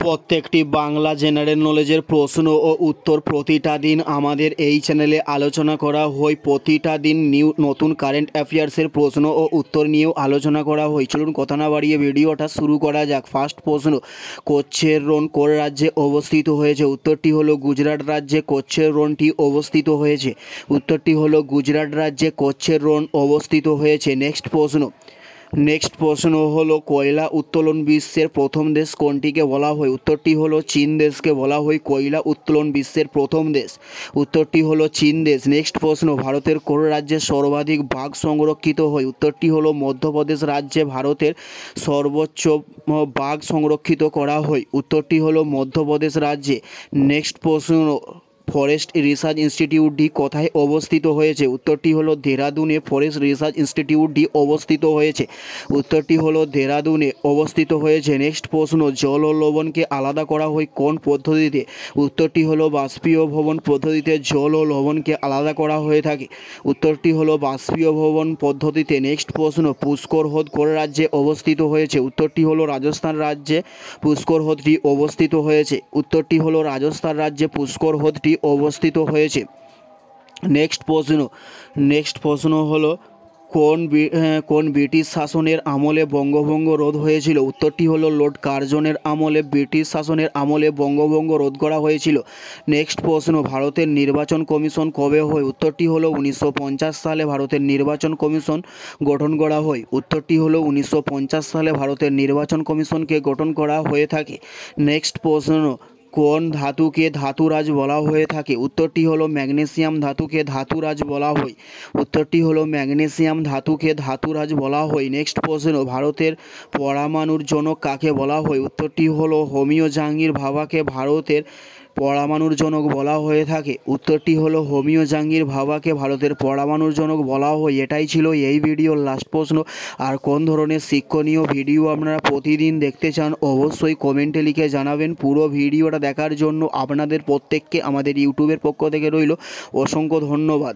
প্রত্যেকটি বাংলা জেনারেল নলেজের প্রশ্ন ও উত্তর প্রতিটা দিন আমাদের এই চ্যানেলে আলোচনা করা হয়। প্রতিটা দিন নতুন কারেন্ট অ্যাফেয়ার্সের প্রশ্ন ও উত্তর নিয়েও আলোচনা করা হয়। চলুন কথা না বাড়িয়ে ভিডিওটা শুরু করা যাক। ফার্স্ট প্রশ্ন, কচ্ছের রণ কোন রাজ্যে অবস্থিত হয়েছে? উত্তরটি হলো গুজরাট রাজ্যে কচ্ছের রণটি অবস্থিত হয়েছে। উত্তরটি হলো গুজরাট রাজ্যে কচ্ছের রণ অবস্থিত হয়েছে। নেক্সট প্রশ্ন হলো কয়লা উত্তোলন বিশ্বের প্রথম দেশ কোনটিকে বলা হয়? উত্তরটি হলো চীন দেশকে বলা হয় কয়লা উত্তোলন বিশ্বের প্রথম দেশ। উত্তরটি হলো চীন দেশ। নেক্সট প্রশ্ন, ভারতের কোন রাজ্যে সর্বাধিক বাঘ সংরক্ষিত হয়? উত্তরটি হলো মধ্যপ্রদেশ রাজ্যে ভারতের সর্বোচ্চ বাঘ সংরক্ষিত করা হয়। উত্তরটি হলো মধ্যপ্রদেশ রাজ্যে। নেক্সট প্রশ্ন, ফরেস্ট রিসার্চ ইনস্টিটিউটটি কোথায় অবস্থিত হয়েছে? উত্তরটি হলো দেরাদুনে ফরেস্ট রিসার্চ ইনস্টিটিউটটি অবস্থিত হয়েছে। উত্তরটি হলো দেরাদুনে অবস্থিত হয়েছে। নেক্সট প্রশ্ন, জল ও লবণকে আলাদা করা হয় কোন পদ্ধতিতে? উত্তরটি হলো বাষ্পীয়ভবন পদ্ধতিতে জল ও লবণকে আলাদা করা হয়ে থাকে। উত্তরটি হলো বাষ্পীয়ভবন পদ্ধতিতে। নেক্সট প্রশ্ন, পুষ্কর হ্রদ কোন রাজ্যে অবস্থিত হয়েছে? উত্তরটি হলো রাজস্থান রাজ্যে পুষ্কর হ্রদটি অবস্থিত হয়েছে। উত্তরটি হলো রাজস্থান রাজ্যে পুষ্কর হ্রদটি অবস্থিত হয়েছে। নেক্সট প্রশ্ন হলো কোন ব্রিটিশ শাসনের আমলে বঙ্গভঙ্গ রোধ হয়েছিল? উত্তরটি হলো লর্ড কার্জনের আমলে ব্রিটিশ শাসনের আমলে বঙ্গভঙ্গ রোধ করা হয়েছিল। নেক্সট প্রশ্ন, ভারতের নির্বাচন কমিশন কবে হয়? উত্তরটি হলো 1950 সালে ভারতের নির্বাচন কমিশন গঠন করা হয়। উত্তরটি হলো 1950 সালে ভারতের নির্বাচন কমিশনকে গঠন করা হয়ে থাকে। নেক্সট প্রশ্ন, কোন ধাতুকে ধাতুরাজ বলা হয়ে থাকে? উত্তরটি হলো ম্যাগনেসিয়াম ধাতুকে ধাতুরাজ বলা হয়। উত্তরটি হলো ম্যাগনেসিয়াম ধাতুকে ধাতুরাজ বলা হয়। নেক্সট প্রশ্ন, ভারতের পরমাণুর জনক কাকে বলা হয়? উত্তরটি হলো হোমিও জাহাঙ্গীর ভাভাকে ভারতের পরমাণুর জনক বলা হয়ে থাকে। উত্তরটি হলো হোমিও জাহাঙ্গীর ভাভাকে ভারতের পরমাণুর জনক বলা হয়। এটাই ছিল এই ভিডিওর লাস্ট প্রশ্ন। আর কোন ধরনের শিক্ষণীয় ভিডিও আপনারা প্রতিদিন দেখতে চান অবশ্যই কমেন্টে লিখে জানাবেন। পুরো ভিডিওটা দেখার জন্য আপনাদের প্রত্যেককে আমাদের ইউটিউবের পক্ষ থেকে রইল অসংখ্য ধন্যবাদ।